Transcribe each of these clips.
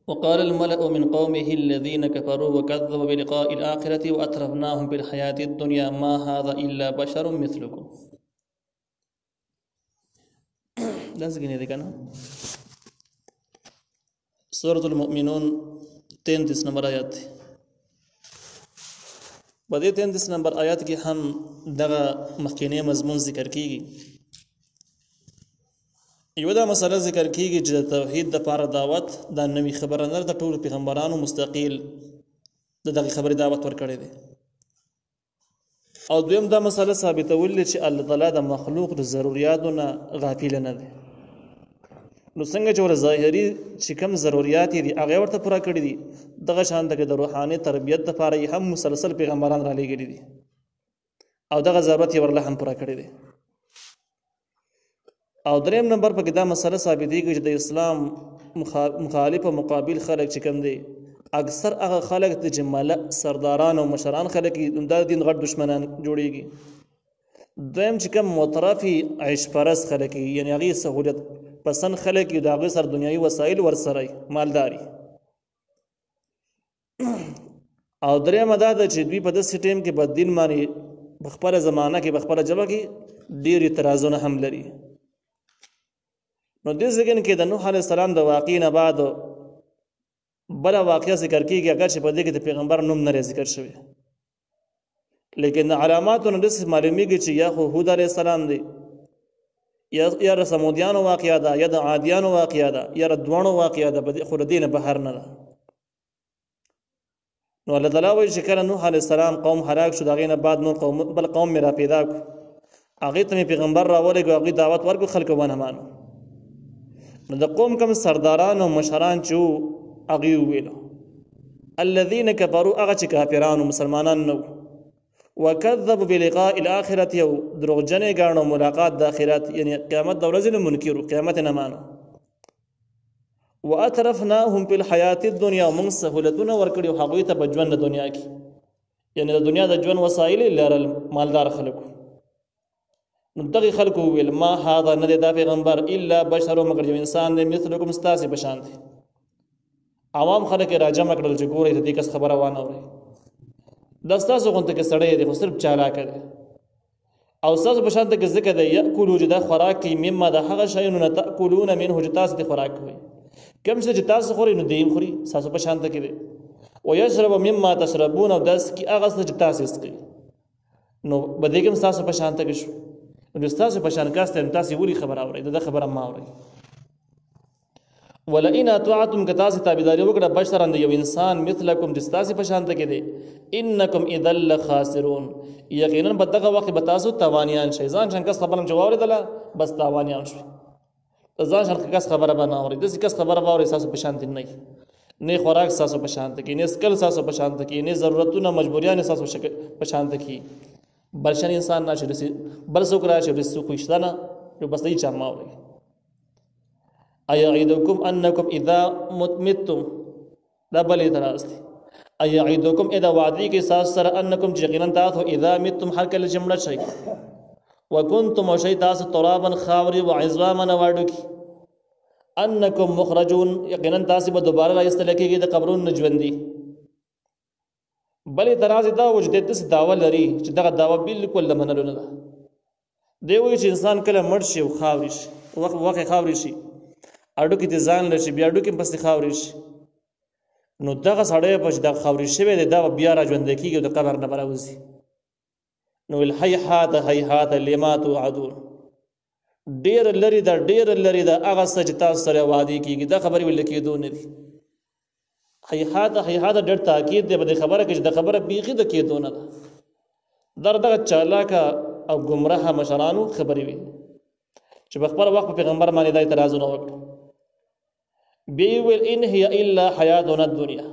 وقال الملأ من قومه الذين كفروا وكذبوا بلقاء الآخرة وأترفناهم في الحياة الدنيا ما هذا إلا بشر مثلكم. داس گنے دیکھا نا سورة المؤمنون 33 نمبر آیات تھی. بدے 33 نمبر آیات کی ہم دغا مخکینی مضمون ذکر کیگی. یو دا مسئله ذکر کیږي چې د توحید د پاره دعوت دا نوی خبره نه د ټولو پیغمبرانو مستقیل د دغه خبرې دعوت ورکړی دی. او دویم دا مسئله ثابتول چې الله تعالی د مخلوق د ضرورتونو نه غافل نه دی. نو څنګه چې ور ظاهري چې کوم ضرورت دي هغه ورته پوره کړی دي دغه شان د روحاني تربیت لپاره هم مسلسل پیغمبران را لېږلي دي او دغه ضرورت یې ورله هم پوره کړی دی. او دریم نمبر په کې دا مسله ثابتېږي چې د اسلام مخالف او مقابل خلک چې کوم دي اکثر هغه خلک چې ملأ سرداران او مشران خلک د دین غټ دشمنان جوړيږي. دویم چې کوم مترفي عيش پرست خلک یعنی هغه سہولت پسند خلک د هغه سر دنیوي وسایل ورسره مالداري. او دریم دا چې دوی په داسې ټیم کې بد دین باندې بخپل زمانہ کې بخپل جبه کې ډېر اعتراضونه هم لري. نو دې ځکه کې د نوح علیه السلام د واقعې نه بعد بل واقعه ذکر کیږي اگر چې په دې کې د پیغمبر نوم نه ذکر شوی لیکن علاماتونه د معلومیږي چې یا هود علیه السلام دی یا سمودیانو واقعه ده یا د عادیانو واقعه ده یا د دوانو واقعه ده خو د دین بهر نه ده. نو الله تعالی وایي چې کله نوح علیه السلام قوم هلاک شو دغه نه بعد نور قوم بل قوم میرا پیدا کو هغه ته پیغمبر راولېږي هغه دعوت ورکو خلکو ونه مانو. نو د قوم کم سرداران او مشران چې هغه ویلو الذين كفروا هغه چې کافرانو مسلمانان نو وكذبوا بلقاء الاخره یو دروغجنې ګاڼو ملاقات د اخرت یعنی قیامت د ورځې نه منکرو قیامت نه مانو. واترفناهم في الحياه الدنيا من سهولتنا ورکړو هغه ته په ژوند د دنیا کې یعنی د دنیا د ژوند وسایل لرل مالدار خلکو. نو دغه خلکو ویل ما هذا نه دا پیغمبر الا بشر مگر یو انسان دی مثلکم استاسي بشان دی. عوام خلک راجم کړل چې ګورې دې کس خبره وانه اوري د استاسو غونته کې سړی دی خو صرف چالاک دی او استاسو بشان ته ذکر دی یاکلوا جدا خوراک کی مما د هغه شیونو نه تاکلون منه جتاس دی خوراک وي کوم څه جتاس خوري نو دیم خوري استاسو بشان ته کې دی او یشرب مما تشربون او داس کی هغه څه جتاس اسقي نو بدیګم استاسو بشان ته کې شو نو استاسو بشان کاسته تاسو ولي خبر اوري دا خبره ما اوري. ولئن اطعتم کتاس تابعداري وکړه بشرا یو انسان مثلکم دستاسي بشان ته کې دي انکم اذل خاسرون یقینا بدغه وخت به تاسو توانیان شي ځان څنګه خبرم جواب ورته بس توانیان شي ځان څنګه خبره بنا اوري دسي کس خبره باوري تاسو بشان دي نه خوراک تاسو بشان ته کې نه سکل تاسو بشان ته کې نه ضرورتونه مجبوریان تاسو بشان ته کې بلشن انسان ناشي رسي بل څوک راشي رسو خوښتنه یو بس دې چا ما اوري. ايعيدكم انكم اذا متمتم دا بل اعتراض دي ايعيدكم اذا وعدي کې ساس سره انكم يقينا تاسو اذا متم هر کله جمله شي وكنتم شي تاسو ترابا خاوري وعظاما وړو کې انكم مخرجون یقینا تاسو به دوباره راځل کېږي د قبرونو نجوندي. بل اعتراض دا وجد د داوا لري چې دغه داوا بالکل منلو نه ده. دی وایي چې انسان کله مړ شي او خاوري شي وخت خاوري شي اډو کې ځان لشي بیا اډو کې پس خاوري شي نو دغه سړی په د خاوري شوی دی دا بیا را ژوند کېږي د قبر نه براوځي. نو الحیحات حیحات لما توعدون ډیر لري دا هغه څه چې تاسو سره وعده کیږي دا خبرې ول کېدو نه دي. حیحات ډېر تاکید دی په خبره کې د خبره بیخي د کېدو نه ده دغه چالاکه او گمراه مشرانو خبرې وي چې په خپل وخت پیغمبر باندې دا اعتراضونه وکړي. بی ویل ان هي الا حیاتنا الدنیا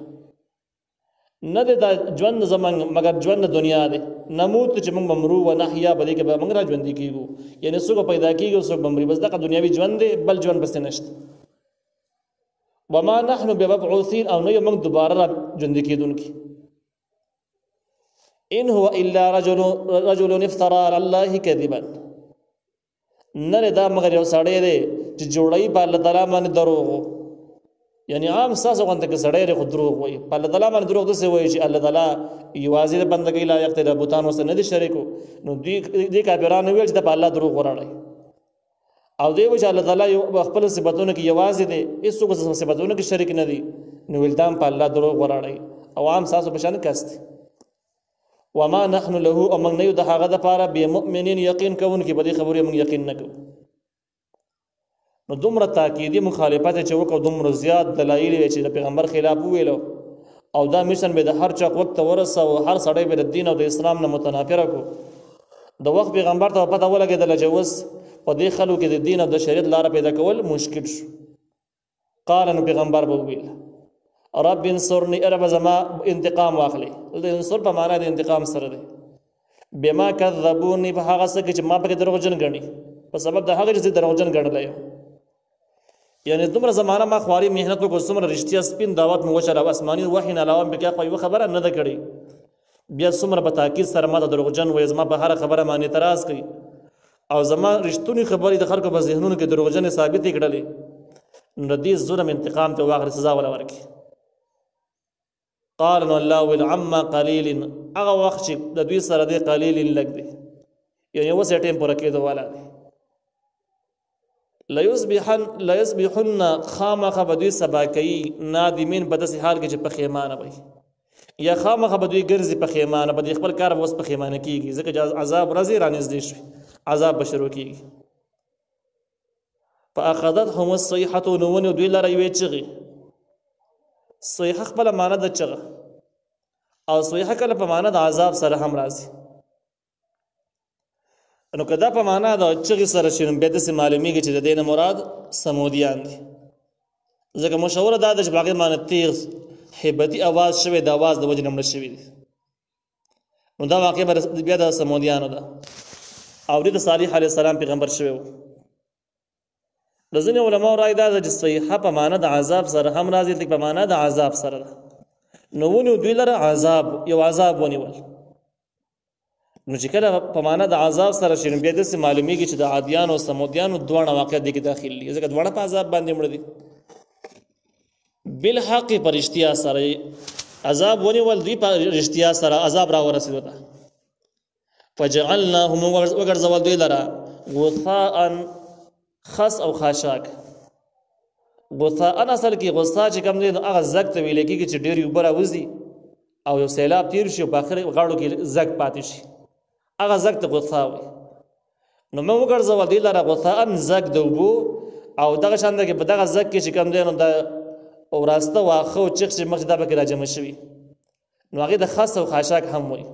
نه دا ژوند زمنګ مگر ژوند دنیا دی نموت چې موږ بمرو و نحیا بلې کې به موږ را ژوند کیږو یعنی څوک پیدا کیږي څوک بمري بس دا دنیاوی ژوند دی بل ژوند بس نشته. وما نحن بمبعوثين او نه موږ دوباره را ژوند کیدونکي. ان هو الا رجل افترى على الله كذبا نه دا مگر یو سړی دی چې جوړی په الله تعالی باندې دروغ یعنی عام ساسو غونډه کې سړی لري خو دروغ وایي په الله تعالی باندې دروغ دسه وایي چې الله تعالی یوازې د بندګۍ لایق دی، د بوتانو سره نه دي شریکو. نو دې کافرانو ویل چې په الله دروغ وراړي او دی چې الله تعالی خپل صفاتونو کې یوازې دی، هیڅوک صفاتونو کې شریک نه دي، نو ولدان په الله دروغ وراړي او عام ساسو په شان کاست. وما نحن له امن نه د هغه د پاره به مؤمنین یقین کوونکې په دې خبرې موږ یقین نه کوو. نو دومره تاکیدی مخالفت چې وکړو، دومره زیات دلایل چې د پیغمبر خلاف ویلو او دا میشن به د هر چا وخت ورسه او هر سړی به د دین او د اسلام نه متنافره کو. د وخت پیغمبر ته پته ولګېدله چې اوس په دې خلکو کې د دین او د شریعت لاره پیدا کول مشکل شو. قال نو پیغمبر به وویل رب انصرني رب زما انتقام واخلي. د انصر په معنا د انتقام سره دی. بما كذبوني په هغه څه کې چې ما پکې دروغجن ګڼي، په سبب د هغه چې دروغجن ګڼلی یم. یعنی دومره زمانه ما خواري محنت وکړو، څومره رښتیا سپین دعوت مو وچل او آسماني وحي نه علاوه بیا خو یوه خبره نه ده کړې، بیا څومره په تاکید سره ما ته دروغجن وایي، زما په هره خبره باندې اعتراض کوي او زما رښتونې خبرې د خلکو په ذهنونو کې دروغجنې ثابتې کړلې. نو د دې ظلم انتقام ته واخلي، سزا ولا ورکړي. قال نو الله ویل عما قلیل، هغه وخت چې د دوی سره دی قلیل لږ دی، یعنی اوس یې ټیم پوره کېدو والا دی. لیصبحن خامخه به دوی سبا کوي نادمین په داسې حال کې چې پښیمانه وي، یا خامخه به دوی ګرځي پښیمانه، به خپل کار به اوس پښیمانه کېږي ځکه چې عذاب ورځې رانږدې شوي، عذاب به شروع کېږي. فاخذتهم الصیحة، نو ونیو دوی لره یوې چغې. صیحه خپله معنا د چغه او صیحه کله په معنا د عذاب سره هم راځي. نو که دا په معنا د چغې سره شي نو بیا داسې معلومیږي چې د دې نه مراد سمودیان دي، ځکه مشهوره دا ده چې په هغې باندې تیغ هیبتي اواز شوی، د اواز د وجې نه مړه شوي دي. نو دا واقع بیا د سمودیانو ده او دې د صالح علیه السلام پیغمبر شوی و. د ځینې علماو رای دا ده چې صیحه په معنا د عذاب سره هم راځي، لکه په معنا د عذاب سره ده. نو ونیو دوی لره عذاب، یو عذاب ونیول. نو چې کله په معنا د عذاب سره شي نو بیا داسې معلومیږي چې د عادیانو او سمودیانو دواړه واقعیت دې کې داخل دي، ځکه دواړه په عذاب باندې مړه دي. بالحق په رښتیا سره عذاب ونیول، دوی په رښتیا سره عذاب راورسېدو ته. فجعلناهم، وګرځول دوی لره غثاء خس او خاشاک. غثاء اصل کې غصه چې کوم دی نو هغه زګ ته ویل کېږي چې ډېر اوبه راوځي او یو سیلاب تیر شي او په آخر غاړو کې زګ پاتې شي، هغه زګ ته غثاء وایي. نو موږ وګرځول دوی لره غثاء زګ د اوبو او دغه شان ده کې په دغه زګ کې چې کوم دی نو د وراسته واښه او چغ چې مخکې دا پکې راجمع شوي، نو هغې د خس او خاشاک هم وایي.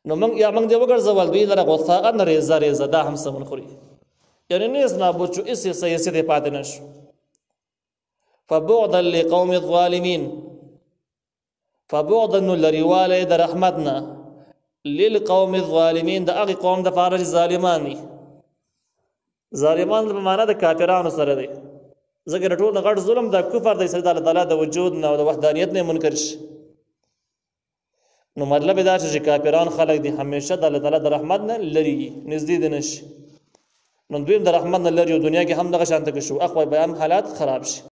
نو موږ دې وګرځول دوی لره غثاء ریزه ریزه، دا هم سمون خوري، یعنی نیز نابود شو، اس سیاسی دې پاتې نه شو. فبعدا لقوم الظالمین، فبعدا نو لرېوالی د رحمت نه، للقوم الظالمین د هغې قوم دپاره چې ظالمان دي. ظالمان په معنا د کافرانو سره دی، ځکه د ټول نه غټ ظلم د کفر دی، سره د الله تعالی د وجود نه او د وحدانیت نه منکر شي. نو مطلب دا چې کافران خلک دي همیشه د الله تعالی د رحمت نه لرې نږدې دي نه شي. نو دوی د رحمت نه لرې او دنیا کې هم دغه شانته کې شو، اخوه به هم حالات خراب شي.